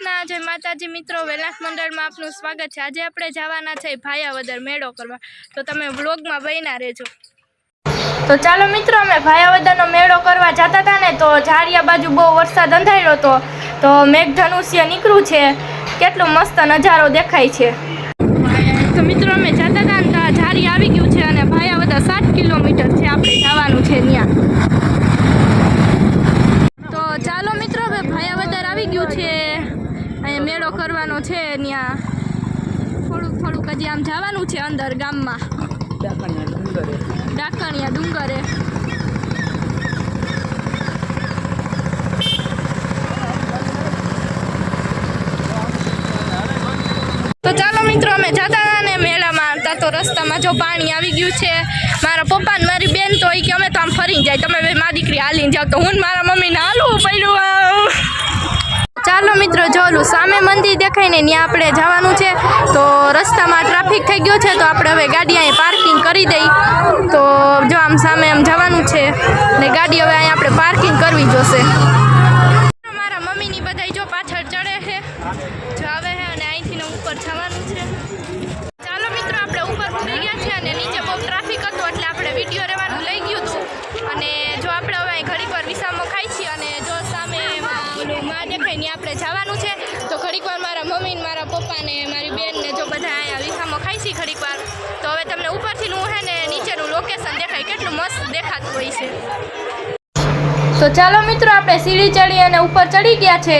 કૃષ્ણ, જય માતાજી મિત્રો, વેલાસ મંડળમાં આપનું સ્વાગત છે। આજે આપણે જવાના છે ભાયાવદર મેળો કરવા, તો તમે વ્લોગમાં બન્યા રહેજો। તો ચાલો મિત્રો, અમે ભાયાવદરનો મેળો કરવા જતા હતા ને, તો ઝાડિયા બાજુ બહુ વરસાદ અંધાર્યો હતો, તો મેઘધનુષ્ય નીકળ્યું છે, કેટલો મસ્ત નજારો દેખાય છે। તો મિત્રો અમે જતા હતા ને, તો ઝાડિયા આવી ગયું છે અને ભાયાવદર 7 કિલોમીટર છે, આપણે જવાનું છે ત્યાં। તો ચાલો મિત્રો, હવે ભાયાવદર આવી ગયું છે, અહીંયા મેળો કરવાનો છે, ત્યાં થોડુંક હજી આમ જવાનું છે અંદર ગામમાં, ડાકણિયા ડુંગરે। તો ચાલો મિત્રો, અમે જતા હતા ને મેળામાં આવતા, તો રસ્તામાં જો પાણી આવી ગયું છે। મારા પપ્પા ને મારી બેન તો એ કે અમે તો આમ ફરીને જાય, તમે ભાઈ મારી દીકરી હાલીને જાવ, તો હું મારા મમ્મીને હાલવું પડ્યું। ચાલો મિત્રો, જોલું સામે મંદિર દેખાય ને ત્યાં આપણે જવાનું છે, તો રસ્તામાં ટ્રાફિક થઈ ગયો છે, તો આપણે હવે ગાડી અહીં પાર્કિંગ કરી દઈ। તો જો આમ સામે આમ જવાનું છે ને ગાડી હવે અહીં આપણે પાર્કિંગ કરવી જોશે। મારા મમ્મીની બધા જો પાછળ ચડે છે, જો આવે છે અને અહીંથી ઉપર જવાનું છે। ચાલો મિત્રો, આપણે ઉપર ઉતરી ગયા છે અને નીચે બહુ ટ્રાફિક હતું, એટલે આપણે વિડીયો રહેવાનું લઈ ગયું હતું। અને જો આપણે હવે અહીં ઘડીક વાર વિસામો ખાઈ છીએ, અને જો સામે ઓલું માં દેખાય ને આપણે જવાનું છે, તો ઘડીક વાર મારા મમ્મી ને મારા પપ્પા ને મારી બેન ને જો બધા અહીંયા વિસામો ખાઈ છીએ ઘડીક વાર, તો હવે તમને ઉપરથી હું હે ને નીચેનું લોકેશન દેખાય, કેટલું મસ્ત દેખાતું હોય છે। તો ચાલો મિત્રો, આપણે સીડી ચડી અને ઉપર ચડી ગયા છે,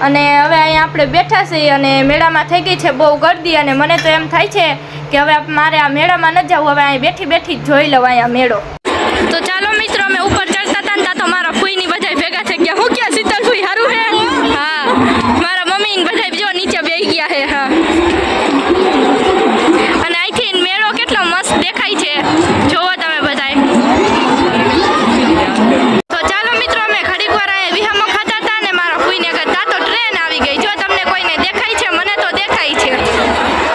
અને હવે અહીંયા આપણે બેઠા છીએ, અને મેળામાં થઈ ગઈ છે બહુ ગર્દી, અને મને તો એમ થાય છે કે હવે મારે આ મેળામાં ન જવું, હવે અહીં બેઠી બેઠી જ જોઈ લઉં અહીંયા મેળો। તો ચાલો મિત્રો, અમે ઉપર ચડતા હતા ને, તો મારા ફૂઈની બધા ભેગા થઈ ગયા। હું ક્યાં શીતલ ફૂઈ સારું હે? હા, મારા મમ્મી ને બધા જો નીચે બેસી ગયા હે। હા, અને અહીંથી મેળો કેટલો મસ્ત દેખાય છે, જોવો તમે બધાય। તો ચાલો મિત્રો, અમે ઘડીક વાર અહીંયા વિહામો ખાતા હતા ને મારા ફૂઈને કરતા, તો ટ્રેન આવી ગઈ। જો તમને કોઈને દેખાય છે? મને તો દેખાય છે,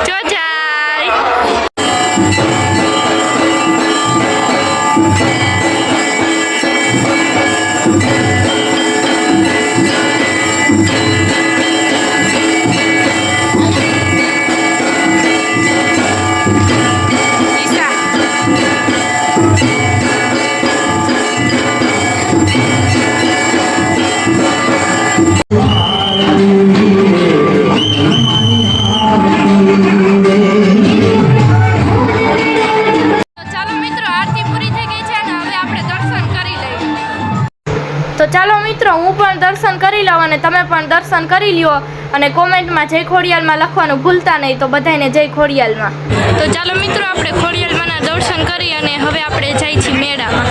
જો જાય। તો ચાલો મિત્રો, હું પણ દર્શન કરી લઉં અને તમે પણ દર્શન કરી લ્યો, અને કોમેન્ટમાં જય ખોડિયાલમાં લખવાનું ભૂલતા નહીં, તો બધાને જય ખોડિયાલમાં। તો ચાલો મિત્રો, આપણે ખોડિયાલમાંના દર્શન કરી અને હવે આપણે જઈએ છીએ મેળામાં।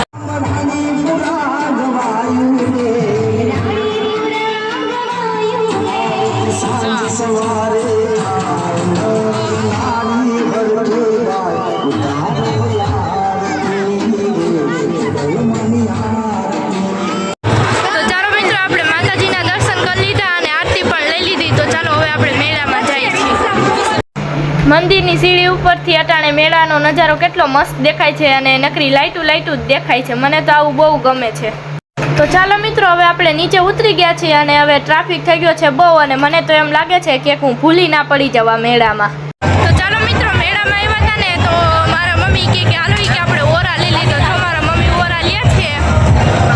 મંદિરની સીડી ઉપરથી અટાણે મેળાનો નજારો કેટલો મસ્ત દેખાય છે, અને નકરી લાઈટું જ દેખાય છે, મને તો આવું બહુ ગમે છે। તો ચાલો મિત્રો, હવે આપણે નીચે ઉતરી ગયા છીએ, અને હવે ટ્રાફિક થઈ ગયો છે બહુ, અને મને તો એમ લાગે છે કે હું ભૂલી ના પડી જવા મેળામાં। તો ચાલો મિત્રો, મેળામાં આવ્યા હતા ને, તો મારા મમ્મી કે હાલો કે આપણે ઓરા લઈ લીધો, તો મારા મમ્મી ઓરા લે છે,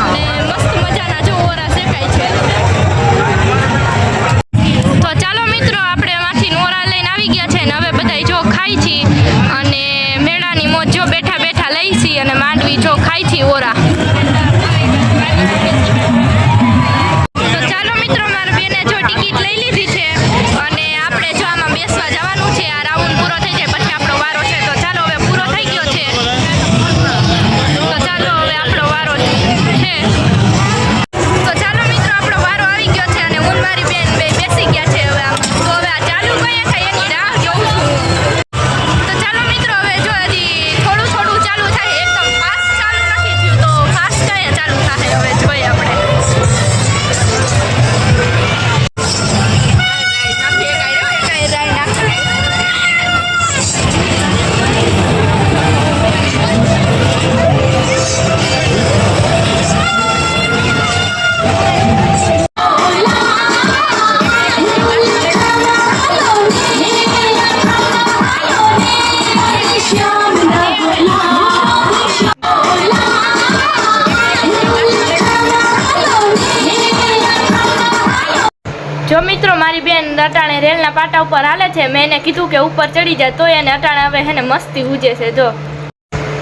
અને મસ્ત મજાના જો ઓરા દેખાય છે। તો ચાલો મિત્રો, આપણે એમાંથી ઓરા લઈને આવી ગયા છે, ને હવે બધા જો ખાઈ છી, અને મેળાની મોજ જો બેઠા બેઠા લઈ છી, અને માંડવી જો ખાઈ છી ઓરા। તો ચાલો મિત્રો, મારા બેને જો ટિકિટ લઈ લીધી છે, અને આપણે જો આમાં બેસવા જવાનું છે। આ રાઉન્ડ પૂરો થઈ જાય પછી આપણો વારો છે, તો ચાલો હવે પૂરો થઈ ગયો છે। જો મિત્રો મારી બેન અટાણે રેલના પાટા ઉપર હાલે છે, મેં એને કીધું કે ઉપર ચડી જાય તો એને અટાણે હવે હેને મસ્તી ઉજે છે જો.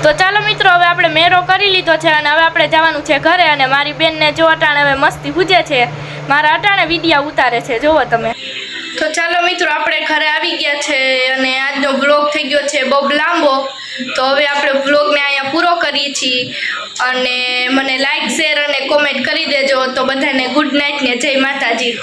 તો ચાલો મિત્રો હવે આપણે મેરો કરી લીધો છે અને હવે આપણે જવાનું છે ઘરે. અને મારી બેનને જો અટાણે હવે મસ્તી ઉજે છે, મારા અટાણે વિડીયા ઉતારે છે જોવો તમે. તો ચાલો મિત્રો આપણે ઘરે આવી ગયા છે અને આજનો બ્લોગ થઈ ગયો છે બહુ લાંબો. તો હવે આપણે બ્લોગને અહીંયા પૂરો કરીએ છીએ અને મને લાઈક શેર અને કોમેન્ટ કરી દેજો. તો બધાને ગુડ નાઇટ ને જય માતાજી.